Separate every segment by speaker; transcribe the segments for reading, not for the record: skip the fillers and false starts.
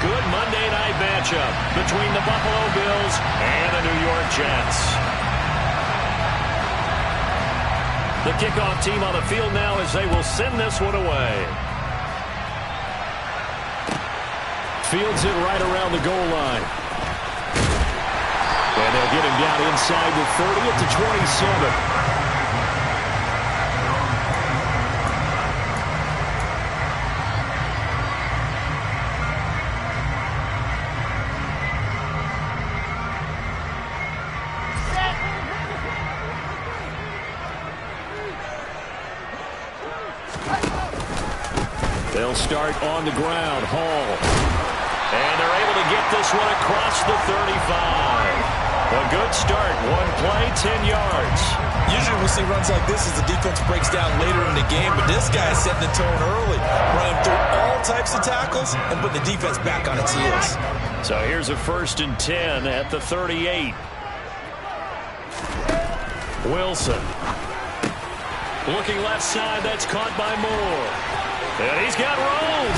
Speaker 1: good Monday night matchup between the Buffalo Bills and the New York Jets. The kickoff team on the field now as they will send this one away. Fields it right around the goal line. And they'll get him down inside the 30 at the 27. They'll start on the ground. Hall. And they're able to get this one across the 35. A good start. One play, 10 yards.
Speaker 2: Usually we see runs like this as the defense breaks down later in the game, but this guy is setting the tone early, running through all types of tackles and putting the defense back on its heels.
Speaker 1: So here's a 1st and 10 at the 38. Wilson. Looking left side. That's caught by Moore. And he's got room.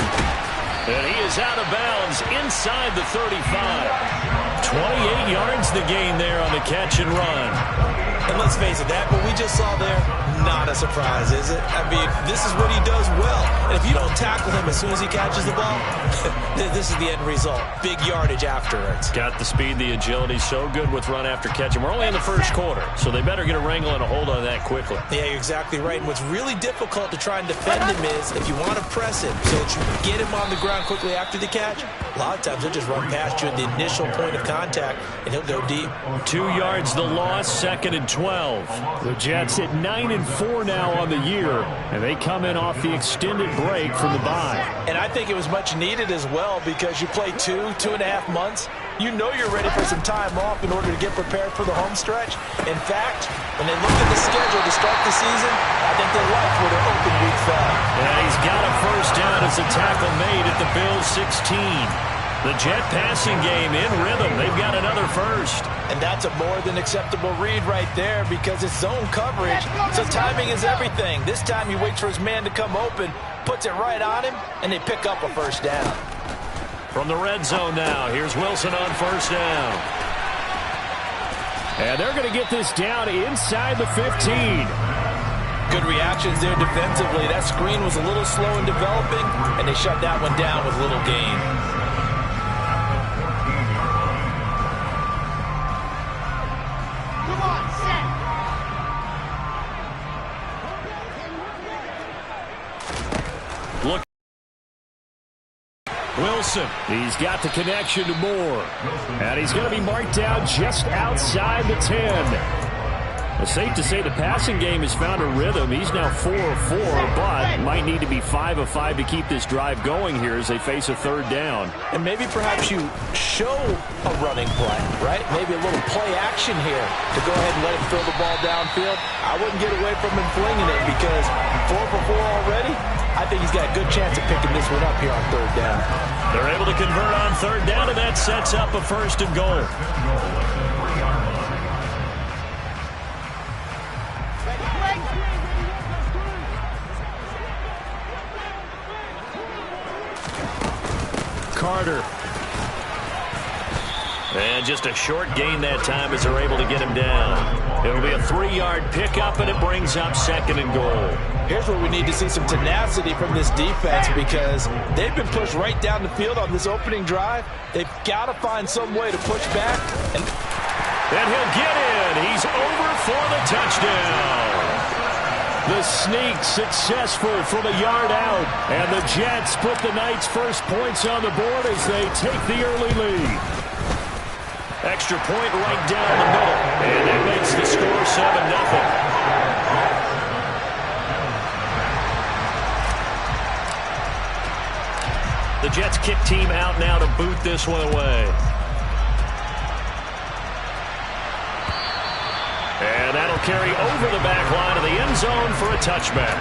Speaker 1: And he is out of bounds inside the 35. 28 yards the gain there on the catch and run.
Speaker 2: And let's face it, that what we just saw there, not a surprise, is it? I mean, this is what he does well. And if you don't tackle him as soon as he catches the ball, this is the end result. Big yardage afterwards.
Speaker 1: Got the speed, the agility, so good with run after catch. And we're only in the first quarter, so they better get a wrangle and a hold on that quickly.
Speaker 2: Yeah, you're exactly right. And what's really difficult to try and defend him is if you want to press him so that you get him on the ground quickly after the catch, a lot of times he'll just run past you at the initial point of contact, and he'll go deep.
Speaker 1: 2 yards the loss, 2nd and 12. The Jets at 9-4 now on the year, and they come in off the extended break from the bye.
Speaker 2: And I think it was much needed as well because you play 2.5 months. You know you're ready for some time off in order to get prepared for the home stretch. In fact, when they looked at the schedule to start the season, I think they liked where their open week fell.
Speaker 1: And he's got a 1st down as a tackle made at the Bills' 16. The Jet passing game in rhythm. They've got another 1st.
Speaker 2: And that's a more than acceptable read right there because it's zone coverage, so timing is everything. This time he waits for his man to come open, puts it right on him, and they pick up a 1st down.
Speaker 1: From the red zone now, here's Wilson on 1st down. And they're going to get this down inside the 15.
Speaker 2: Good reactions there defensively. That screen was a little slow in developing, and they shut that one down with little gain.
Speaker 1: Wilson, he's got the connection to Moore. And he's going to be marked down just outside the 10. It's safe to say the passing game has found a rhythm. He's now 4 of 4, but might need to be 5 of 5 to keep this drive going here as they face a 3rd down.
Speaker 2: And maybe perhaps you show a running play, right? Maybe a little play action here to go ahead and let him throw the ball downfield. I wouldn't get away from him flinging it because 4 for 4 already. I think he's got a good chance of picking this one up here on 3rd down.
Speaker 1: They're able to convert on 3rd down, and that sets up a 1st and goal. Carter. And just a short gain that time as they're able to get him down. It'll be a 3-yard pickup, and it brings up 2nd and goal.
Speaker 2: Here's where we need to see some tenacity from this defense because they've been pushed right down the field on this opening drive. They've got to find some way to push back. And
Speaker 1: he'll get in. He's over for the touchdown. The sneak successful from a yard out. And the Jets put the Knights' first points on the board as they take the early lead. Extra point right down the middle. And that makes the score 7-0. The Jets kick team out now to boot this one away. And that'll carry over the back line of the end zone for a touchback.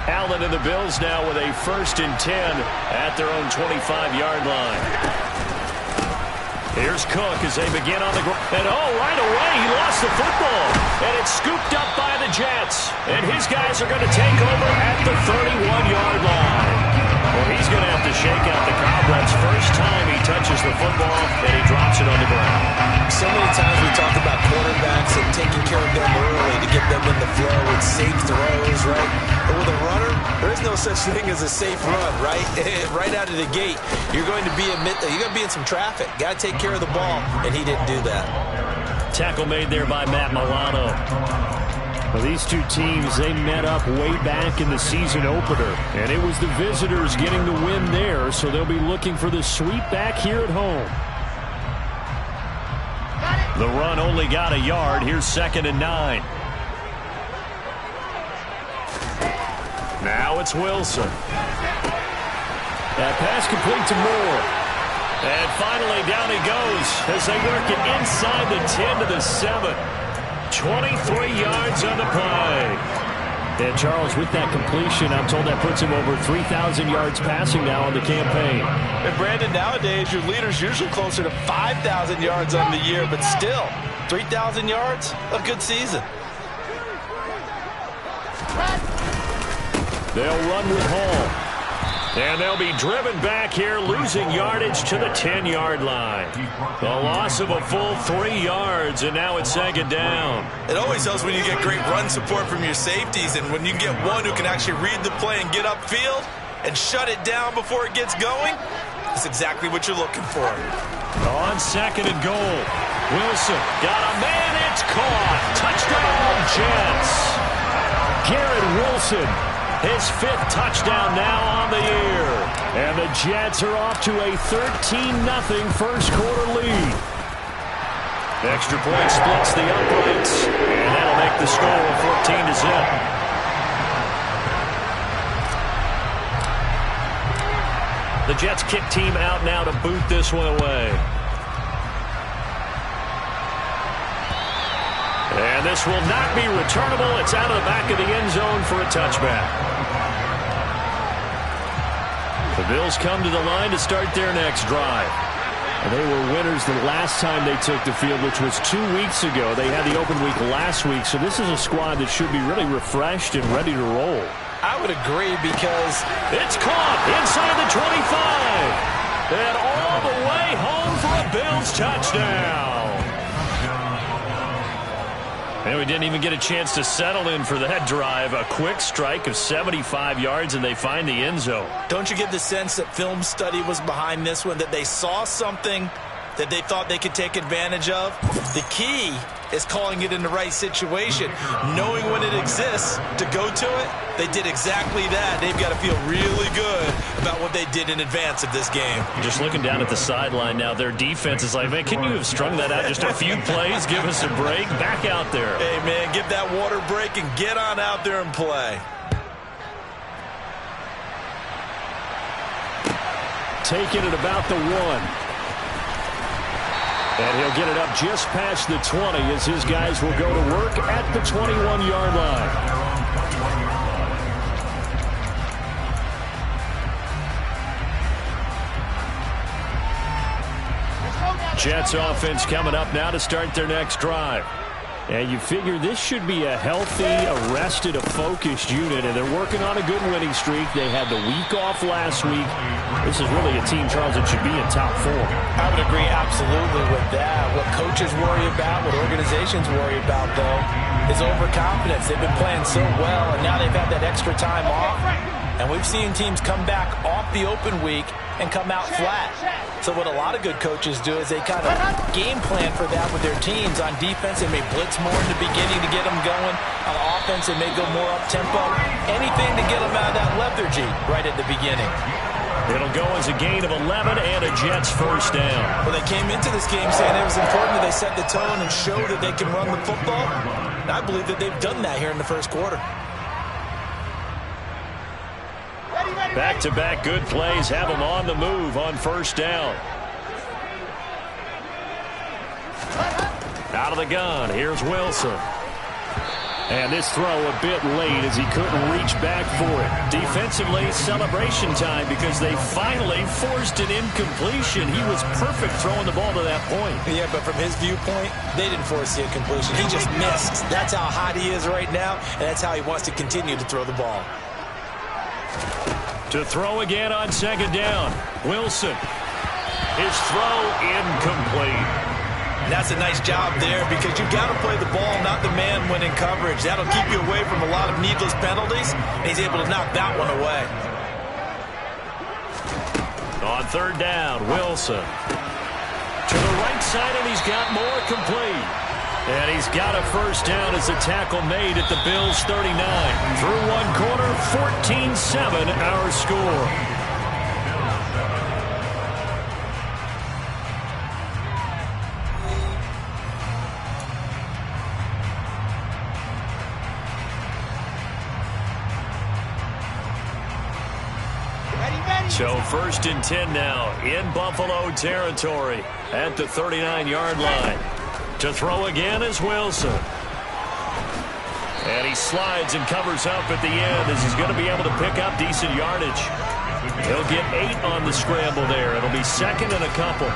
Speaker 1: Allen and the Bills now with a 1st and 10 at their own 25-yard line. Here's Cook as they begin on the ground. And right away, he lost the football. And it's scooped up by the Jets. And his guys are going to take over at the 31-yard line. Well, he's going to have to shake out the cobwebs. First time he touches the football, and he drops it on the ground.
Speaker 2: So many times we talk about quarterbacks and taking care of them early to get them in the flow with safe throws, right? But with a runner, there is no such thing as a safe run, right? Right out of the gate, you're going to be in some traffic. Got to take care of the ball, and he didn't do that.
Speaker 1: Tackle made there by Matt Milano. Well, these two teams, they met up way back in the season opener, and it was the visitors getting the win there, so they'll be looking for the sweep back here at home. The run only got a yard. Here's 2nd and 9. Now it's Wilson. That pass complete to Moore. And finally down he goes as they work it inside the 10 to the 7. 23 yards on the play. And Charles, with that completion, I'm told that puts him over 3,000 yards passing now on the campaign.
Speaker 2: And Brandon, nowadays your leader's usually closer to 5,000 yards on the year, but still, 3,000 yards, a good season.
Speaker 1: They'll run with Hall. And they'll be driven back here, losing yardage to the 10-yard line. The loss of a full 3 yards, and now it's 2nd down.
Speaker 3: It always helps when you get great run support from your safeties, and when you get one who can actually read the play and get upfield and shut it down before it gets going, that's exactly what you're looking for.
Speaker 1: On 2nd and goal, Wilson got a man, it's caught. Touchdown, Jets. Garrett Wilson. His 5th touchdown now on the year. And the Jets are off to a 13-0 first quarter lead. Extra point splits the uprights. And that'll make the score 14-0. The Jets kick team out now to boot this one away. And this will not be returnable. It's out of the back of the end zone for a touchback. The Bills come to the line to start their next drive. And they were winners the last time they took the field, which was 2 weeks ago. They had the open week last week, so this is a squad that should be really refreshed and ready to roll.
Speaker 2: I would agree because
Speaker 1: it's caught inside the 25. And all the way home for a Bills touchdown. And we didn't even get a chance to settle in for that drive. A quick strike of 75 yards, and they find the end zone.
Speaker 2: Don't you get the sense that film study was behind this one, that they saw something that they thought they could take advantage of? The key is calling it in the right situation, knowing when it exists to go to it. They did exactly that. They've got to feel really good about what they did in advance of this game.
Speaker 1: Just looking down at the sideline now, their defense is like, man, can you have strung that out just a few plays? Give us a break. Back out there.
Speaker 2: Hey, man, give that water break and get on out there and play.
Speaker 1: Taking it about the 1. And he'll get it up just past the 20 as his guys will go to work at the 21-yard line. Jets offense coming up now to start their next drive. And you figure this should be a healthy, a rested, a focused unit, and they're working on a good winning streak. They had the week off last week. This is really a team, Charles, that should be in top 4.
Speaker 2: I would agree absolutely with that. What coaches worry about, what organizations worry about, though, is overconfidence. They've been playing so well, and now they've had that extra time off. And we've seen teams come back off the open week and come out flat. So what a lot of good coaches do is they kind of game plan for that with their teams. On defense, they may blitz more in the beginning to get them going. On offense, they may go more up-tempo. Anything to get them out of that lethargy right at the beginning.
Speaker 1: It'll go as a gain of 11 and a Jets first down.
Speaker 2: Well, they came into this game saying it was important that they set the tone and show that they can run the football. And I believe that they've done that here in the first quarter.
Speaker 1: Back-to-back good plays have them on the move on first down. Out of the gun, here's Wilson. And this throw a bit late as he couldn't reach back for it. Defensively, celebration time because they finally forced an incompletion. He was perfect throwing the ball to that point.
Speaker 2: Yeah, but from his viewpoint, they didn't force the incompletion. He just missed. That's how hot he is right now, and that's how he wants to continue to throw the ball.
Speaker 1: To throw again on second down. Wilson. His throw incomplete.
Speaker 3: That's a nice job there because you've got to play the ball, not the man when in coverage. That'll keep you away from a lot of needless penalties, and he's able to knock that one away.
Speaker 1: On third down, Wilson. To the right side, and he's got more complete. And he's got a first down as a tackle made at the Bills' 39. Through one quarter, 14-7 our score. So first and 10 now in Buffalo territory at the 39-yard line. To throw again is Wilson. And he slides and covers up at the end as he's going to be able to pick up decent yardage. He'll get 8 on the scramble there. It'll be second and a couple.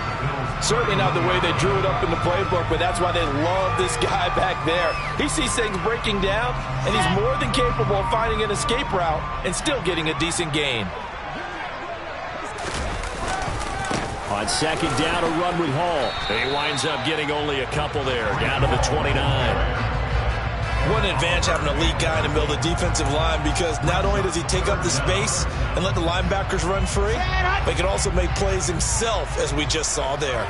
Speaker 2: Certainly not the way they drew it up in the playbook, but that's why they love this guy back there. He sees things breaking down, and he's more than capable of finding an escape route and still getting a decent gain.
Speaker 1: On second down, a run with Hall. He winds up getting only a couple there, down to the 29.
Speaker 3: What an advantage having a lead guy in the middle of the defensive line because not only does he take up the space and let the linebackers run free, but he can also make plays himself, as we just saw there.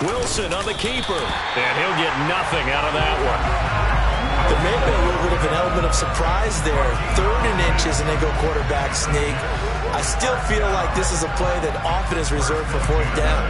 Speaker 1: Wilson on the keeper, and he'll get nothing out of that one.
Speaker 2: There may be a little bit of an element of surprise there. 3rd and inches, and they go quarterback sneak. I still feel like this is a play that often is reserved for 4th down.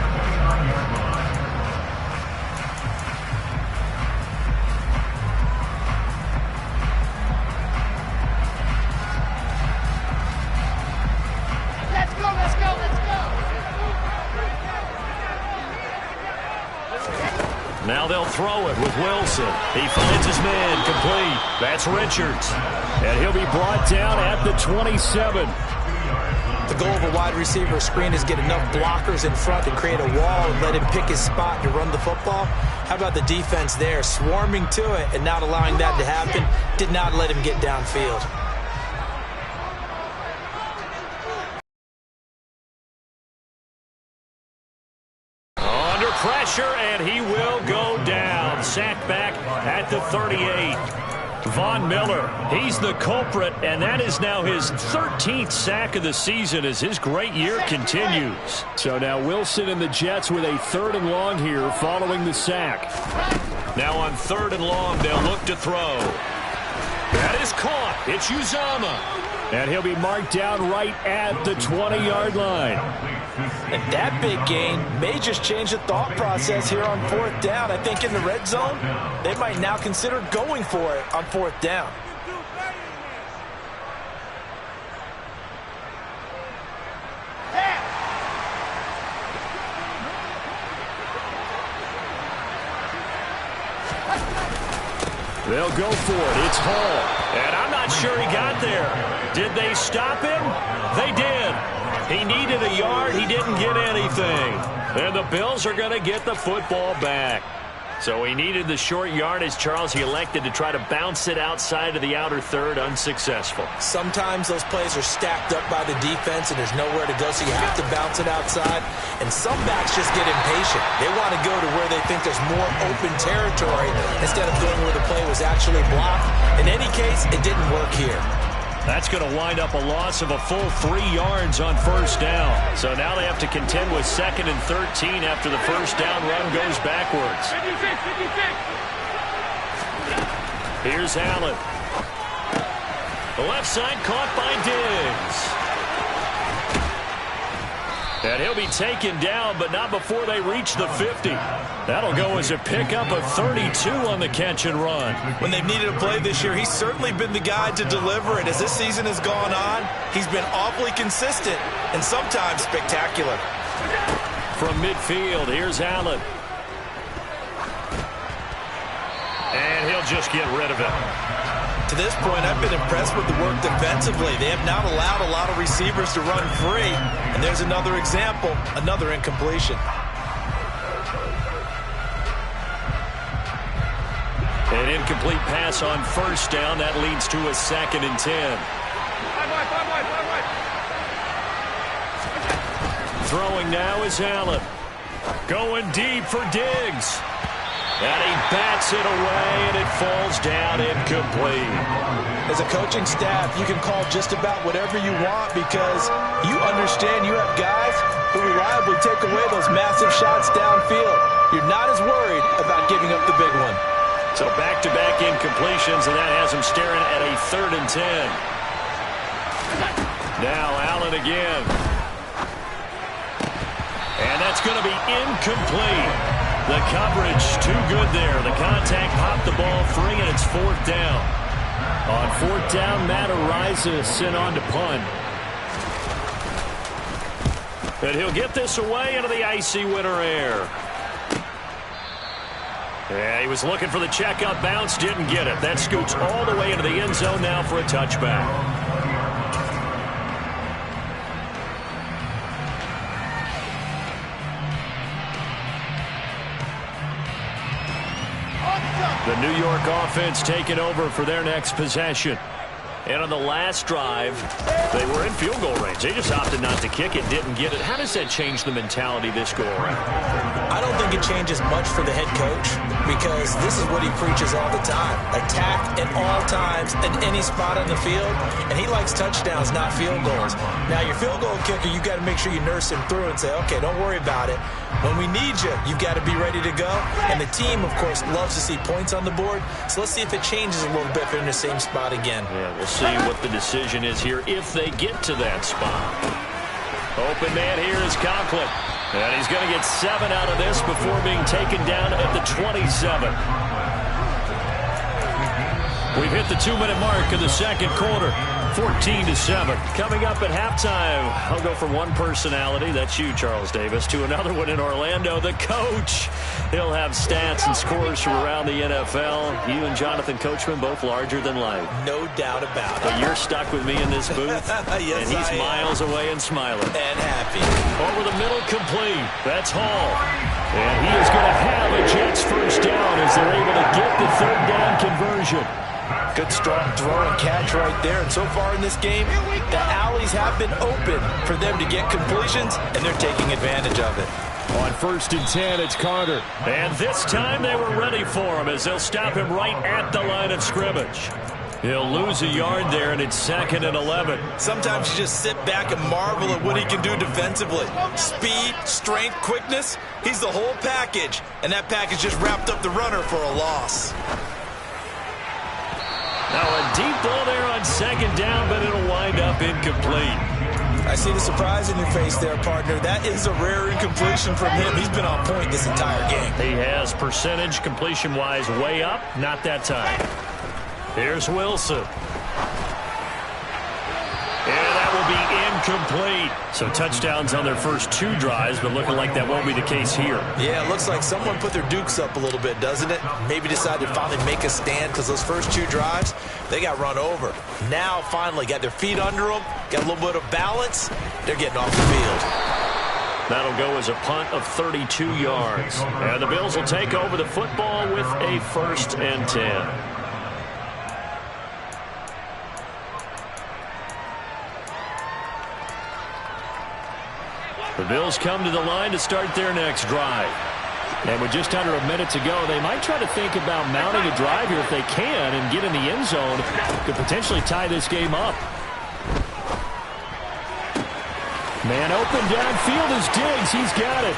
Speaker 1: Now they'll throw it with Wilson. He finds his man complete. That's Richards. And he'll be brought down at the 27.
Speaker 2: The goal of a wide receiver screen is get enough blockers in front to create a wall and let him pick his spot to run the football. How about the defense there, swarming to it and not allowing that to happen? Did not let him get downfield.
Speaker 1: Under pressure, and he will go down. Sacked back at the 38. Von Miller, he's the culprit, and that is now his 13th sack of the season as his great year continues. So now Wilson and the Jets with a 3rd and long here following the sack. Now on 3rd and long, they'll look to throw. That is caught. It's Uzomah. And he'll be marked down right at the 20-yard line.
Speaker 2: And that big gain may just change the thought process here on 4th down. I think in the red zone, they might now consider going for it on 4th down.
Speaker 1: They'll go for it. It's Hall. And I'm not sure he got there. Did they stop him? They did. He needed a yard. He didn't get anything. And the Bills are going to get the football back. So he needed the short yardage, Charles. He elected to try to bounce it outside of the outer third, unsuccessful.
Speaker 2: Sometimes those plays are stacked up by the defense and there's nowhere to go, so you have to bounce it outside. And some backs just get impatient. They want to go to where they think there's more open territory instead of going where the play was actually blocked. In any case, it didn't work here.
Speaker 1: That's going to wind up a loss of a full 3 yards on first down. So now they have to contend with 2nd and 13 after the first down run goes backwards. 56. Here's Allen. The left side caught by Diggs. And he'll be taken down, but not before they reach the 50. That'll go as a pickup of 32 on the catch and run.
Speaker 3: When they've needed a play this year, he's certainly been the guy to deliver it. As this season has gone on, he's been awfully consistent and sometimes spectacular. From midfield, here's Allen.
Speaker 1: And he'll just get rid of it.
Speaker 3: To this point, I've been impressed with the work defensively. They have not allowed a lot of receivers to run free. And there's another example, another incompletion.
Speaker 1: An incomplete pass on first down. That leads to a 2nd and 10. Throwing now is Allen. Going deep for Diggs. And he bats it away, and it falls down incomplete.
Speaker 3: As a coaching staff, you can call just about whatever you want because you understand you have guys who reliably take away those massive shots downfield. You're not as worried about giving up the big one.
Speaker 1: So back-to-back incompletions, and that has him staring at a 3rd and 10. Now Allen again. And that's going to be incomplete. The coverage too good there. The contact popped the ball free, and it's 4th down. On 4th down, Matt Araiza sent on to punt. And he'll get this away into the icy winter air. Yeah, he was looking for the checkup bounce, didn't get it. That scoots all the way into the end zone now for a touchback. The New York offense taking over for their next possession. And on the last drive, they were in field goal range. They just opted not to kick it, didn't get it. How does that change the mentality this go around?
Speaker 3: I don't think it changes much for the head coach because this is what he preaches all the time. Attack at all times in any spot on the field, and he likes touchdowns, not field goals. Now, your field goal kicker, you got to make sure you nurse him through and say, okay, don't worry about it. When we need you, you've got to be ready to go. And the team, of course, loves to see points on the board. So let's see if it changes a little bit if they're in the same spot again.
Speaker 1: Yeah, we'll see what the decision is here if they get to that spot. Open man here is Conklin. And he's going to get 7 out of this before being taken down at the 27. We've hit the 2-minute mark of the second quarter. 14-7. Coming up at halftime, I'll go from one personality, that's you, Charles Davis, to another one in Orlando, the coach. He'll have stats and scores from around the NFL. You and Jonathan Coachman, both larger than life.
Speaker 3: No doubt about it.
Speaker 1: But you're stuck with me in this booth,
Speaker 3: yes,
Speaker 1: and he's miles away and smiling.
Speaker 3: And happy.
Speaker 1: Over the middle, complete. That's Hall. And he is going to have a Jets first down as they're able to get the 3rd down conversion.
Speaker 3: Good strong throw and catch right there. And so far in this game, the alleys have been open for them to get completions, and they're taking advantage of it.
Speaker 1: On 1st and 10, it's Carter. And this time they were ready for him as they'll stop him right at the line of scrimmage. He'll lose a yard there, and it's 2nd and 11.
Speaker 3: Sometimes you just sit back and marvel at what he can do defensively. Speed, strength, quickness, he's the whole package. And that package just wrapped up the runner for a loss.
Speaker 1: Now a deep ball there on 2nd down, but it'll wind up incomplete.
Speaker 3: I see the surprise in your face there, partner. That is a rare incompletion from him. He's been on point this entire game.
Speaker 1: He has percentage completion-wise way up. Not that time. Here's Wilson. And that will be incomplete. So touchdowns on their first 2 drives, but looking like that won't be the case here.
Speaker 3: Yeah, it looks like someone put their dukes up a little bit, doesn't it? Maybe decided to finally make a stand because those first 2 drives, they got run over. Now, finally, got their feet under them, got a little bit of balance. They're getting off the field.
Speaker 1: That'll go as a punt of 32 yards. And the Bills will take over the football with a 1st and 10. The Bills come to the line to start their next drive. And with just under a minute to go, they might try to think about mounting a drive here if they can and get in the end zone. Could potentially tie this game up. Man open downfield is Diggs. He's got it.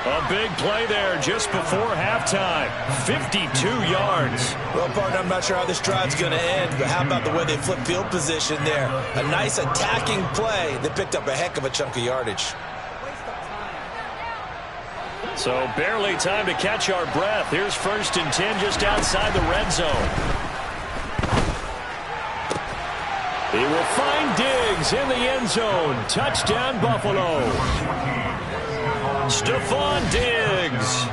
Speaker 1: A big play there just before halftime. 52 yards.
Speaker 3: Well, partner, I'm not sure how this drive's going to end, but how about the way they flip field position there? A nice attacking play that picked up a heck of a chunk of yardage.
Speaker 1: So barely time to catch our breath. Here's 1st and 10 just outside the red zone. He will find Diggs in the end zone. Touchdown, Buffalo. Stephon Diggs.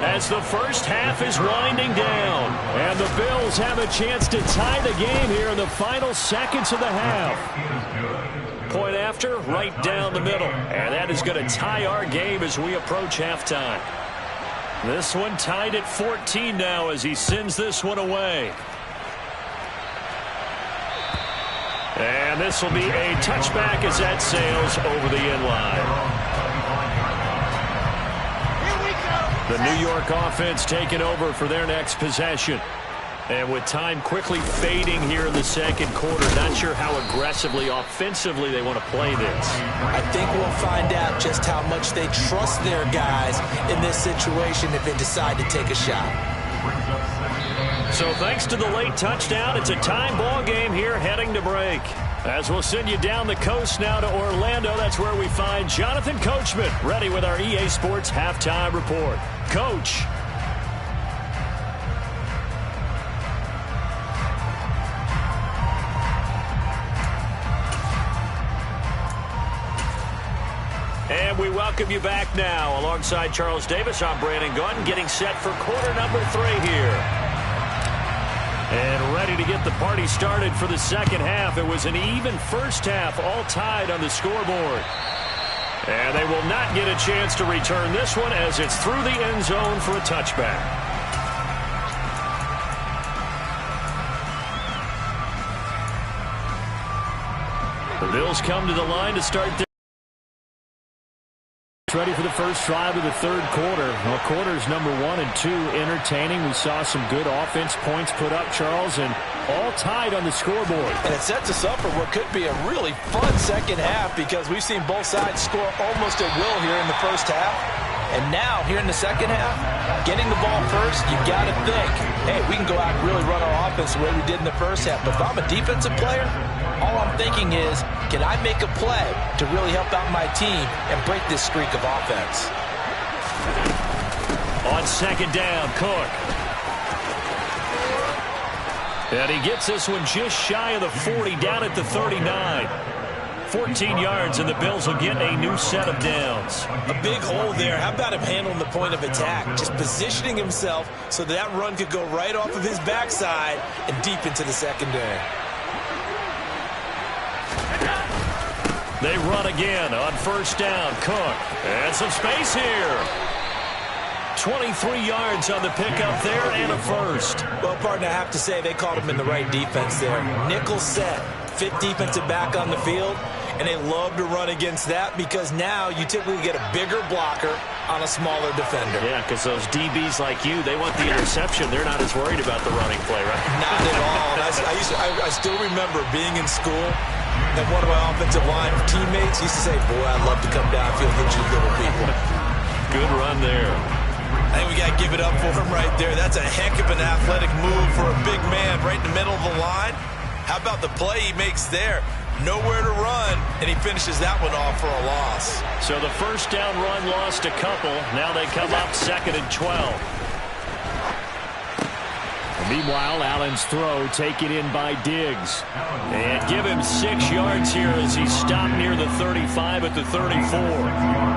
Speaker 1: As the first half is winding down. And the Bills have a chance to tie the game here in the final seconds of the half. Point after, right down the middle. And that is going to tie our game as we approach halftime. This one tied at 14 now as he sends this one away. And this will be a touchback as that sails over the end line. The New York offense taking over for their next possession. And with time quickly fading here in the second quarter, not sure how aggressively, offensively they want to play this.
Speaker 2: I think we'll find out just how much they trust their guys in this situation if they decide to take a shot.
Speaker 1: So thanks to the late touchdown, it's a time ball game here heading to break. As we'll send you down the coast now to Orlando, that's where we find Jonathan Coachman ready with our EA Sports Halftime Report. Coach. And we welcome you back now. Alongside Charles Davis, I'm Brandon Gunn, getting set for quarter number 3 here. And ready to get the party started for the second half. It was an even first half, all tied on the scoreboard. And they will not get a chance to return this one as it's through the end zone for a touchback. The Bills come to the line to start their ready for the first drive of the third quarter. Well, quarters number 1 and 2 entertaining. We saw some good offense points put up, Charles, and all tied on the scoreboard.
Speaker 2: And it sets us up for what could be a really fun second half because we've seen both sides score almost at will here in the first half. And now, here in the second half, getting the ball first, you got to think, hey, we can go out and really run our offense the way we did in the first half. But if I'm a defensive player, all I'm thinking is, can I make a play to really help out my team and break this streak of offense?
Speaker 1: On second down, Cook. And he gets this one just shy of the 40, down at the 39. 14 yards, and the Bills will get a new set of downs.
Speaker 3: A big hole there. How about him handling the point of attack? Just positioning himself so that run could go right off of his backside and deep into the secondary.
Speaker 1: They run again on first down. Cook. And some space here. 23 yards on the pickup there and a first.
Speaker 3: Well, partner, I have to say they called him in the right defense there. Nickel set. Fit defensive back on the field. And they love to run against that because now you typically get a bigger blocker on a smaller defender.
Speaker 1: Yeah, because those DBs like you, they want the interception. They're not as worried about the running play, right?
Speaker 3: Not at all. I still remember being in school, and one of my offensive line teammates used to say, boy, I'd love to come downfield and hit you little people.
Speaker 1: Good run there.
Speaker 3: I think we got to give it up for him right there. That's a heck of an athletic move for a big man right in the middle of the line. How about the play he makes there? Nowhere to run, and he finishes that one off for a loss.
Speaker 1: So the first down run lost a couple. Now they come up 2nd and 12. Meanwhile, Allen's throw taken in by Diggs. And give him 6 yards here as he stopped near the 35 at the 34.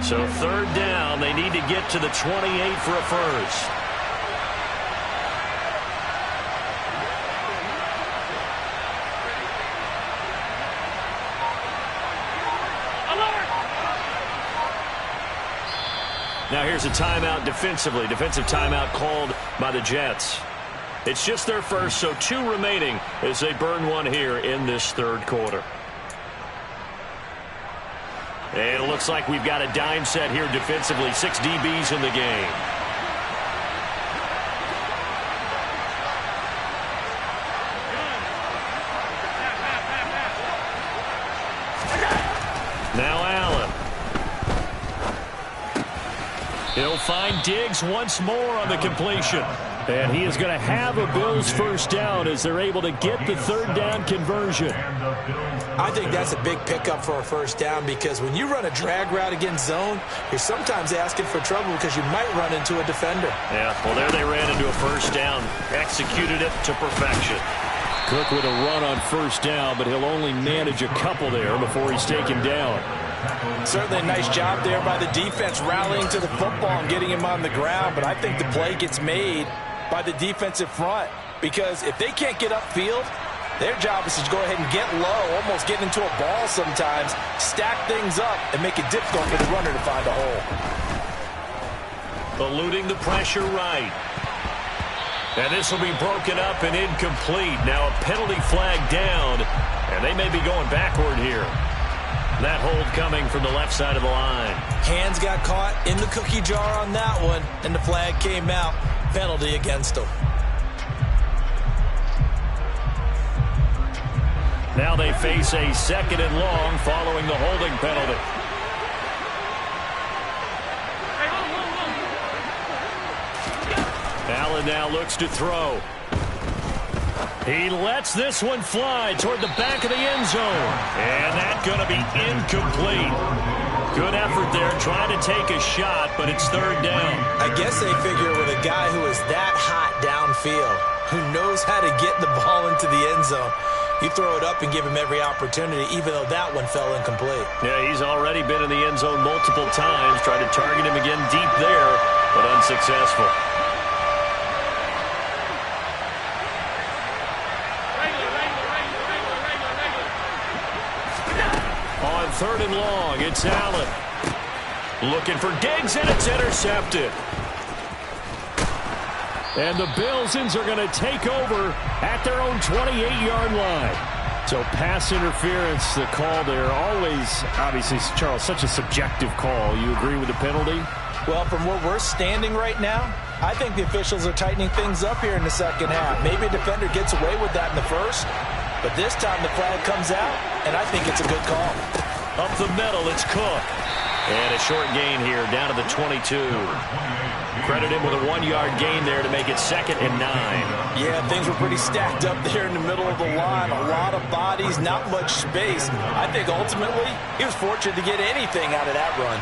Speaker 1: So third down, they need to get to the 28 for a first. Now here's a timeout defensively. Defensive timeout called by the Jets. It's just their first, so 2 remaining as they burn one here in this third quarter. And it looks like we've got a dime set here defensively. 6 DBs in the game. Now Allen. He'll find Diggs once more on the completion. And he is going to have a Bills first down as they're able to get the third down conversion.
Speaker 2: I think that's a big pickup for a first down because when you run a drag route against zone, you're sometimes asking for trouble because you might run into a defender.
Speaker 1: Yeah, well, there they ran into a first down, executed it to perfection. Cook with a run on first down, but he'll only manage a couple there before he's taken down.
Speaker 2: Certainly a nice job there by the defense rallying to the football and getting him on the ground, but I think the play gets made by the defensive front because if they can't get upfield, their job is to go ahead and get low, almost get into a ball sometimes, stack things up, and make it difficult for the runner to find a hole.
Speaker 1: Eluding the pressure right. And this will be broken up and incomplete. Now a penalty flag down, and they may be going backward here. That hold coming from the left side of the line.
Speaker 2: Hands got caught in the cookie jar on that one, and the flag came out. Penalty against them.
Speaker 1: Now they face a 2nd and long following the holding penalty. Allen now looks to throw. He lets this one fly toward the back of the end zone. And that's going to be incomplete. Good effort there trying to take a shot, but it's 3rd down.
Speaker 2: I guess they figure with a guy who is that hot downfield, who knows how to get the ball into the end zone, you throw it up and give him every opportunity, even though that one fell incomplete.
Speaker 1: Yeah, he's already been in the end zone multiple times, tried to target him again deep there, but unsuccessful. On 3rd and long, it's Allen. Looking for Diggs, and it's intercepted. And the Bills are going to take over at their own 28-yard line. So pass interference, the call there. Always, obviously, Charles, such a subjective call. You agree with the penalty?
Speaker 2: Well, from where we're standing right now, I think the officials are tightening things up here in the second half. Maybe a defender gets away with that in the first, but this time the flag comes out, and I think it's a good call.
Speaker 1: Up the middle, it's Cook. And a short gain here, down to the 22. Credit him with a 1-yard gain there to make it 2nd and 9.
Speaker 2: Yeah, things were pretty stacked up there in the middle of the line. A lot of bodies, not much space. I think ultimately he was fortunate to get anything out of that run.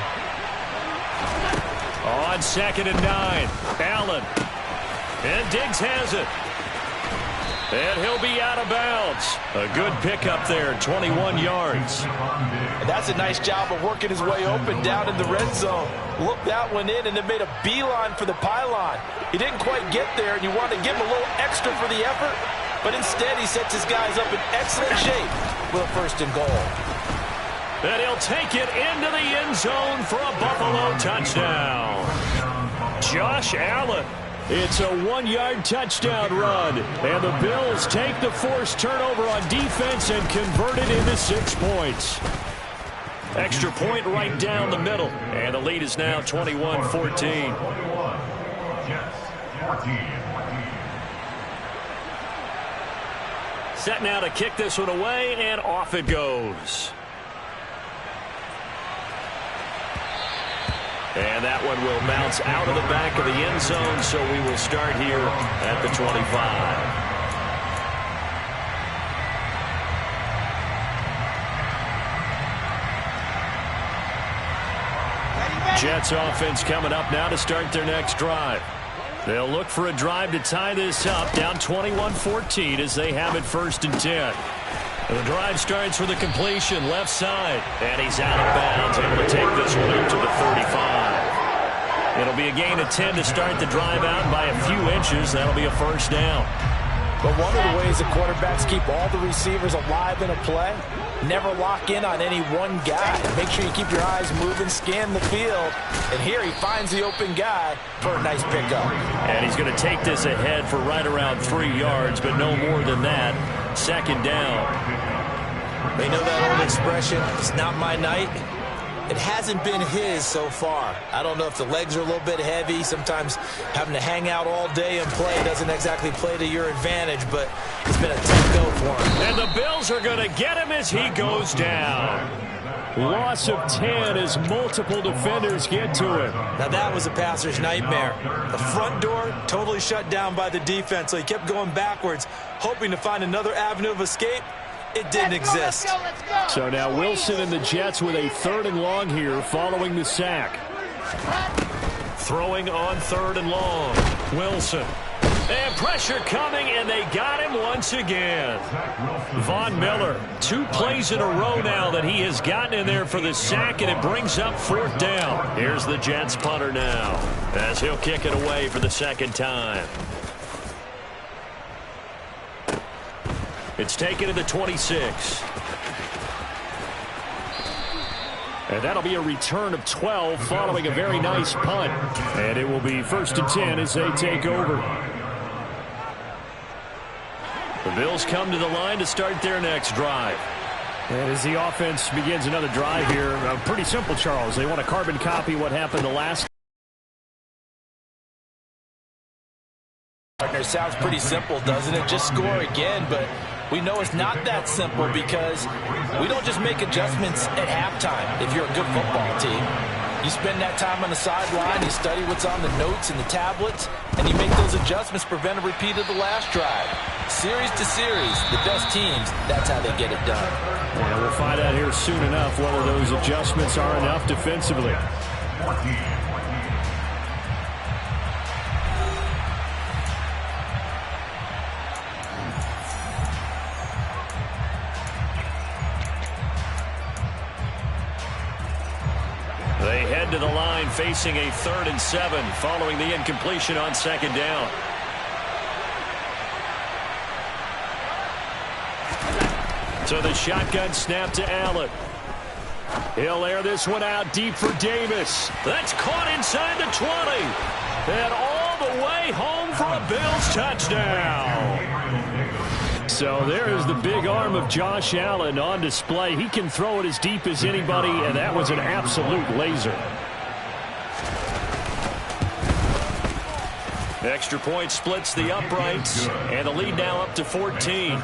Speaker 1: On 2nd and 9, Allen. And Diggs has it. And he'll be out of bounds. A good pickup there, 21 yards.
Speaker 2: And that's a nice job of working his way open down in the red zone. Looked that one in and then made a beeline for the pylon. He didn't quite get there, and you want to give him a little extra for the effort, but instead he sets his guys up in excellent shape with a 1st and goal.
Speaker 1: And he'll take it into the end zone for a Buffalo touchdown. Josh Allen. It's a 1-yard touchdown run, and the Bills take the forced turnover on defense and convert it into 6 points. Extra point right down the middle, and the lead is now 21-14. Set now to kick this one away, and off it goes. And that one will bounce out of the back of the end zone, so we will start here at the 25. Jets offense coming up now to start their next drive. They'll look for a drive to tie this up, down 21-14 as they have it 1st and 10. The drive starts with a completion left side, and he's out of bounds, able to take this one up to the 35. It'll be a gain of 10 to start the drive out by a few inches. That'll be a 1st down.
Speaker 2: But one of the ways the quarterbacks keep all the receivers alive in a play, never lock in on any one guy. Make sure you keep your eyes moving, scan the field, and here he finds the open guy for a nice pickup.
Speaker 1: And he's going to take this ahead for right around 3 yards, but no more than that. 2nd down.
Speaker 2: They know that old expression, it's not my night. It hasn't been his so far. I don't know if the legs are a little bit heavy. Sometimes having to hang out all day and play doesn't exactly play to your advantage, but it's been a tough go for him.
Speaker 1: And the Bills are going to get him as he goes down. Loss of 10 as multiple defenders get to him.
Speaker 2: Now that was a passer's nightmare. The front door totally shut down by the defense, so he kept going backwards, hoping to find another avenue of escape. It didn't exist.
Speaker 4: Let's go.
Speaker 1: So now Wilson and the Jets with a 3rd and long here following the sack. Throwing on 3rd and long. Wilson. And pressure coming, and they got him once again. Von Miller, 2 plays in a row now that he has gotten in there for the sack, and it brings up 4th down. Here's the Jets punter now, as he'll kick it away for the 2nd time. It's taken to the 26. And that'll be a return of 12 following a very nice punt. And it will be 1st and 10 as they take over. The Bills come to the line to start their next drive. And as the offense begins another drive here, pretty simple, Charles. They want to carbon copy what happened the last.
Speaker 2: Partner, sounds pretty simple, doesn't it? Just score again, but we know it's not that simple because we don't just make adjustments at halftime if you're a good football team. You spend that time on the sideline, you study what's on the notes and the tablets, and you make those adjustments, prevent a repeat of the last drive. Series to series, the best teams, that's how they get it done.
Speaker 1: And we'll find out here soon enough whether those adjustments are enough defensively. They head to the line facing a 3rd and 7 following the incompletion on 2nd down. So the shotgun snap to Allen. He'll air this one out deep for Davis. That's caught inside the 20. And all the way home for a Bills touchdown. So there is the big arm of Josh Allen on display. He can throw it as deep as anybody, and that was an absolute laser. Extra point splits the uprights, and the lead now up to 14.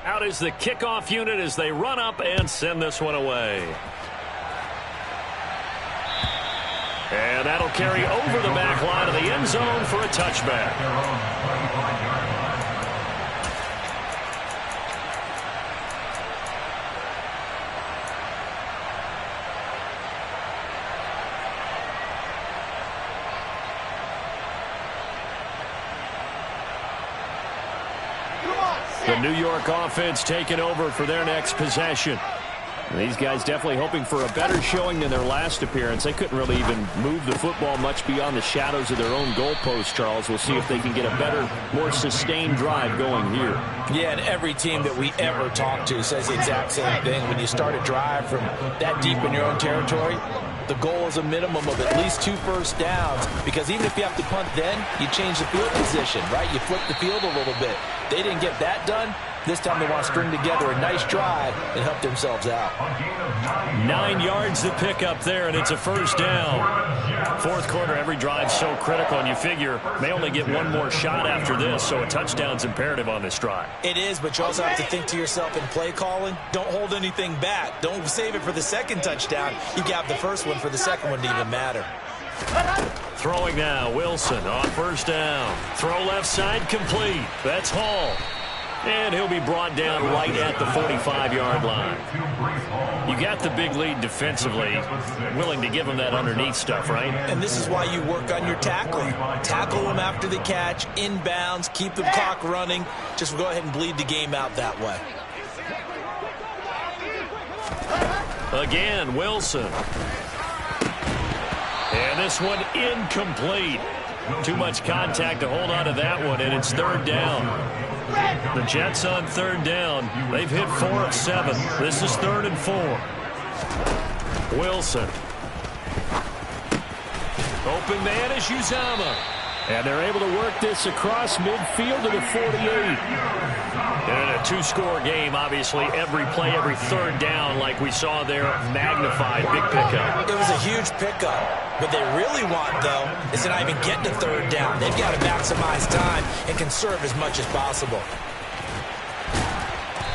Speaker 1: Out is the kickoff unit as they run up and send this one away. And that'll carry over the back line of the end zone for a touchback. The New York offense taking over for their next possession. These guys definitely hoping for a better showing than their last appearance. They couldn't really even move the football much beyond the shadows of their own goalpost, Charles. We'll see if they can get a better, more sustained drive going here.
Speaker 2: Yeah, and every team that we ever talk to says the exact same thing. When you start a drive from that deep in your own territory, the goal is a minimum of at least 2 first downs, because even if you have to punt then, you change the field position, right? You flip the field a little bit. They didn't get that done. This time they want to string together a nice drive and help themselves out.
Speaker 1: 9 yards to pick up there, and it's a first down. 4th quarter, every drive's so critical, and you figure they only get one more shot after this, so a touchdown's imperative on this drive.
Speaker 3: It is, but you also have to think to yourself in play calling, don't hold anything back. Don't save it for the 2nd touchdown. You got the first one for the 2nd one to even matter.
Speaker 1: Throwing now, Wilson on first down. Throw left side complete. That's Hall. And he'll be brought down right at the 45-yard line. You got the big lead defensively, willing to give him that underneath stuff, right?
Speaker 3: And this is why you work on your tackling. Tackle them after the catch, inbounds, keep the clock running. Just go ahead and bleed the game out that way.
Speaker 1: Again, Wilson. And this one incomplete. Too much contact to hold on to that one, and it's 3rd down. The Jets on 3rd down. They've hit 4 of 7. This is 3rd and 4. Wilson. Open man is Uzomah. And they're able to work this across midfield to the 48. And a 2-score game, obviously, every play, every 3rd down, like we saw there, magnified, big pickup.
Speaker 3: It was a huge pickup. What they really want, though, is to not even get to 3rd down. They've got to maximize time and conserve as much as possible.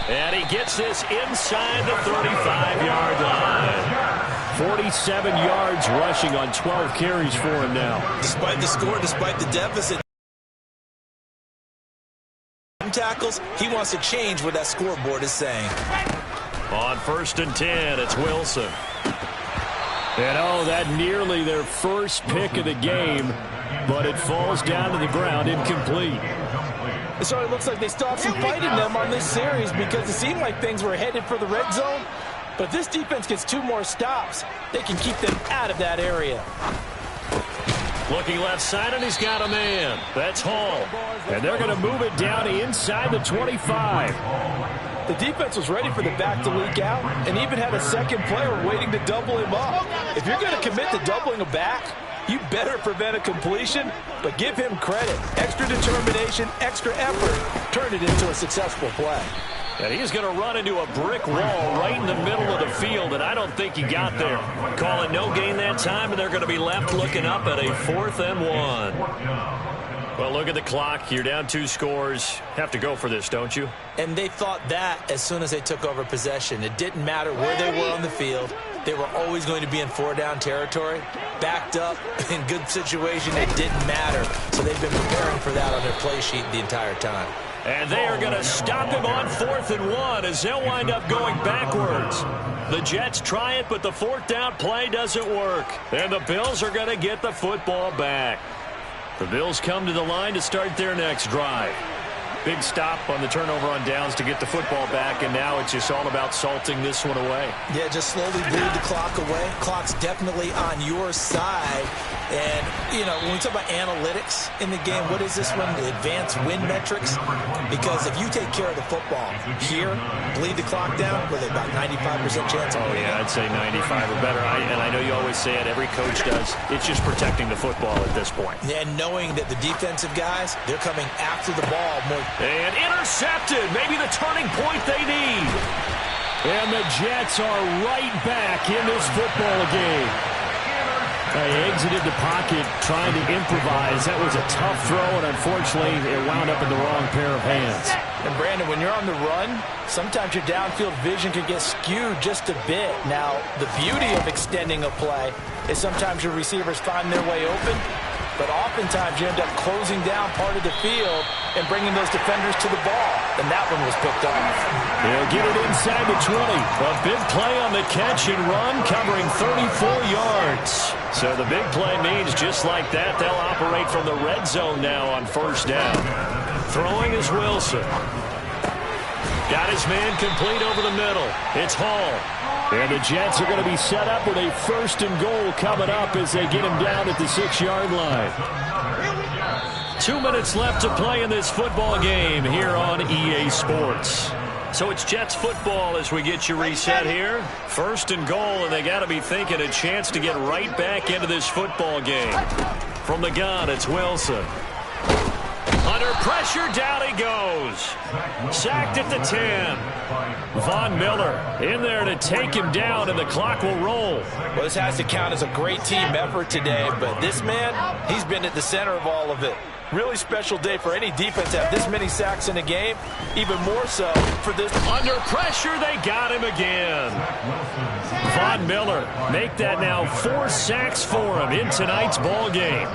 Speaker 1: And he gets this inside the 35-yard line. 47 yards rushing on 12 carries for him now.
Speaker 3: Despite the score, despite the deficit, tackles, he wants to change what that scoreboard is saying.
Speaker 1: On 1st and 10, it's Wilson. And that nearly their first pick of the game, but it falls down to the ground incomplete.
Speaker 2: So it looks like they still have some fight in them on this series because it seemed like things were headed for the red zone. But if this defense gets 2 more stops, they can keep them out of that area.
Speaker 1: Looking left side, and he's got a man. That's Hall. And they're going to move it down to inside the 25.
Speaker 2: The defense was ready for the back to leak out and even had a second player waiting to double him up. If you're going to commit to doubling a back, you better prevent a completion, but give him credit. Extra determination, extra effort, turned it into a successful play.
Speaker 1: And he's going to run into a brick wall right in the middle of the field, and I don't think he got there. Calling no gain that time, and they're going to be left looking up at a 4th and 1. Well, look at the clock. You're down 2 scores. Have to go for this, don't you?
Speaker 2: And they thought that as soon as they took over possession. It didn't matter where they were on the field. They were always going to be in 4-down territory. Backed up, in good situation, it didn't matter. So they've been preparing for that on their play sheet the entire time.
Speaker 1: And they are going to stop him on 4th and 1 as they'll wind up going backwards. The Jets try it, but the 4th down play doesn't work. And the Bills are going to get the football back. The Bills come to the line to start their next drive. Big stop on the turnover on downs to get the football back, and now it's just all about salting this one away.
Speaker 2: Yeah, just slowly bleed the clock away. Clock's definitely on your side. And, you know, when we talk about analytics in the game, what is this one? The advanced win metrics? Because if you take care of the football here, bleed the clock down, with about 95% chance of winning.
Speaker 1: Yeah, I'd say 95 or better. And I know you always say it, every coach does. It's just protecting the football at this point.
Speaker 2: And knowing that the defensive guys, they're coming after the ball more.
Speaker 1: And intercepted. Maybe the turning point they need. And the Jets are right back in this football game. They exited the pocket trying to improvise. That was a tough throw, and unfortunately, it wound up in the wrong pair of hands.
Speaker 2: And, Brandon, when you're on the run, sometimes your downfield vision can get skewed just a bit. Now, the beauty of extending a play is sometimes your receivers find their way open, but oftentimes you end up closing down part of the field and bringing those defenders to the ball. And that one was picked off.
Speaker 1: They'll get it inside the 20. A big play on the catch and run, covering 34 yards. So the big play means just like that, they'll operate from the red zone now on 1st down. Throwing is Wilson. Got his man complete over the middle. It's Hall. And the Jets are going to be set up with a 1st and goal coming up as they get him down at the 6-yard line. 2 minutes left to play in this football game here on EA Sports. So it's Jets football as we get you reset here. 1st and goal, and they got to be thinking a chance to get right back into this football game. From the gun, it's Wilson. Under pressure, down he goes. Sacked at the 10. Von Miller in there to take him down, and the clock will roll.
Speaker 2: Well, this has to count as a great team effort today, but this man, he's been at the center of all of it. Really special day for any defense to have this many sacks in a game. Even more so for this.
Speaker 1: Under pressure, they got him again. Von Miller make that now 4 sacks for him in tonight's ball game.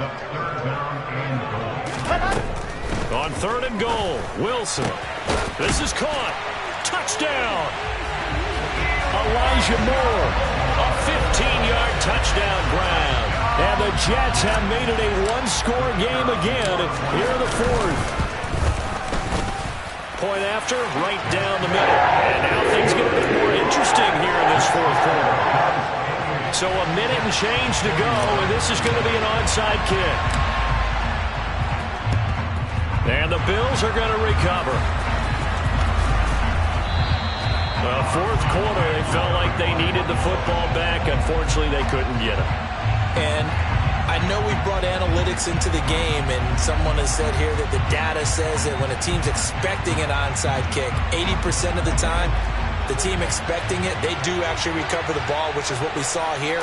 Speaker 1: On 3rd and goal, Wilson. This is caught. Touchdown. Elijah Moore. A 15-yard touchdown grab. And the Jets have made it a 1-score game again here in the 4th. Point after, right down the middle. And now things get a bit more interesting here in this 4th quarter. So a minute and change to go, and this is going to be an onside kick. And the Bills are going to recover. The 4th quarter, they felt like they needed the football back. Unfortunately, they couldn't get it.
Speaker 2: And I know we brought analytics into the game, and someone has said here that the data says that when a team's expecting an onside kick, 80% of the time, the team expecting it, they do actually recover the ball, which is what we saw here.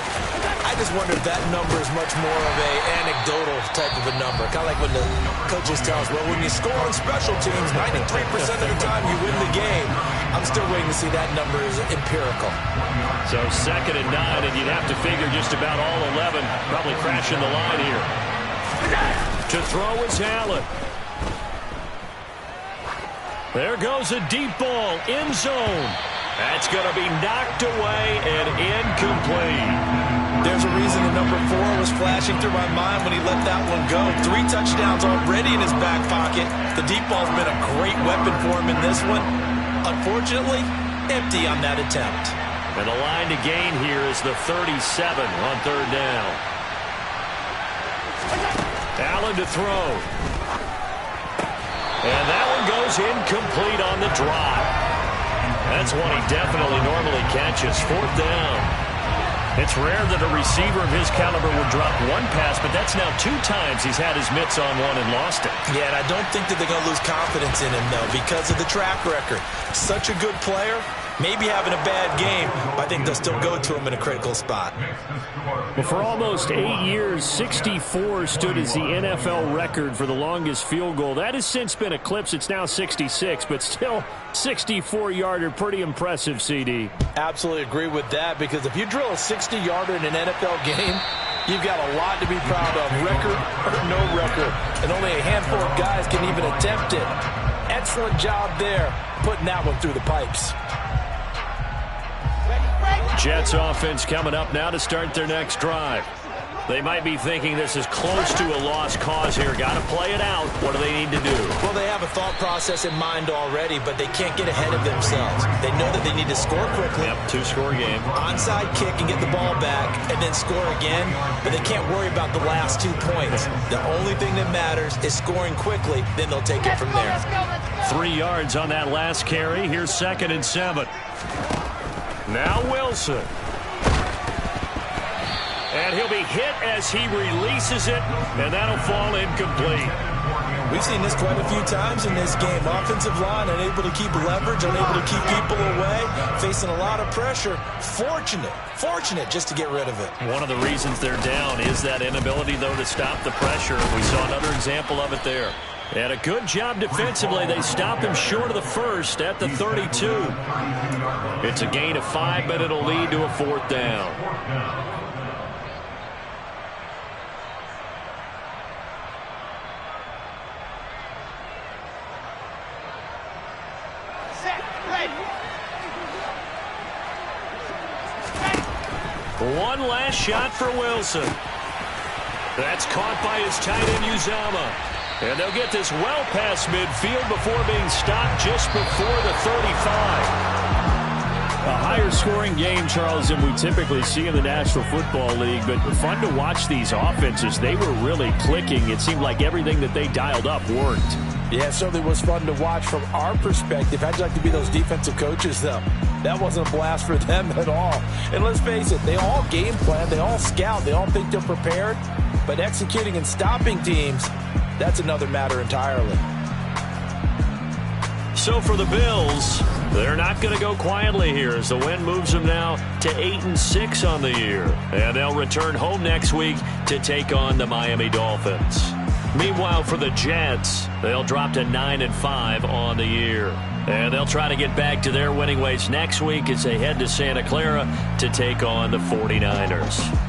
Speaker 2: I just wonder if that number is much more of a anecdotal type of a number. Kind of like when the coaches tell us, well, when you score on special teams, 93% of the time you win the game. I'm still waiting to see that number is empirical.
Speaker 1: So 2nd and 9, and you'd have to figure just about all 11 probably crashing the line here. To throw is Allen. There goes a deep ball, end zone. That's going to be knocked away and incomplete.
Speaker 3: There's a reason the number 4 was flashing through my mind when he let that one go. 3 touchdowns already in his back pocket. The deep ball's been a great weapon for him in this one. Unfortunately, empty on that attempt.
Speaker 1: And the line to gain here is the 37 on third down. Allen to throw. And that one goes incomplete on the drop. That's one he definitely normally catches. Fourth down. It's rare that a receiver of his caliber would drop one pass, but that's now 2 times he's had his mitts on one and lost it.
Speaker 3: Yeah, and I don't think that they're going to lose confidence in him, though, because of the track record. Such a good player, maybe having a bad game, but I think they'll still go to him in a critical spot.
Speaker 1: Well, for almost 8 years, 64 stood as the NFL record for the longest field goal. That has since been eclipsed. It's now 66, but still 64-yarder. Pretty impressive, CD.
Speaker 3: Absolutely agree with that, because if you drill a 60-yarder in an NFL game, you've got a lot to be proud of, record or no record. And only a handful of guys can even attempt it. Excellent job there, putting that one through the pipes.
Speaker 1: Jets offense coming up now to start their next drive. They might be thinking this is close to a lost cause here. Got to play it out. What do they need to do?
Speaker 3: Well, they have a thought process in mind already, but they can't get ahead of themselves. They know that they need to score quickly.
Speaker 1: Yep, 2-score game.
Speaker 3: Onside kick and get the ball back and then score again, but they can't worry about the last 2 points. The only thing that matters is scoring quickly, then they'll take it from there.
Speaker 1: 3 yards on that last carry. Here's 2nd and 7. Now Wilson. And he'll be hit as he releases it, and that'll fall incomplete.
Speaker 3: We've seen this quite a few times in this game. Offensive line unable to keep leverage, unable to keep people away, facing a lot of pressure. Fortunate just to get rid of it.
Speaker 1: One of the reasons they're down is that inability, though, to stop the pressure. We saw another example of it there. And a good job defensively. They stopped him short of the first at the 32. It's a gain of 5, but it'll lead to a 4th down. One last shot for Wilson. That's caught by his tight end, Uzomah. And they'll get this well past midfield before being stopped just before the 35. A higher scoring game, Charles, than we typically see in the National Football League, but fun to watch these offenses. They were really clicking. It seemed like everything that they dialed up worked.
Speaker 2: Yeah, it certainly was fun to watch from our perspective. How'd you like to be those defensive coaches, though? That wasn't a blast for them at all. And let's face it, they all game plan, they all scout, they all think they're prepared, but executing and stopping teams, that's another matter entirely.
Speaker 1: So for the Bills, they're not going to go quietly here as the win moves them now to 8-6 on the year. And they'll return home next week to take on the Miami Dolphins. Meanwhile, for the Jets, they'll drop to 9-5 on the year. And they'll try to get back to their winning ways next week as they head to Santa Clara to take on the 49ers.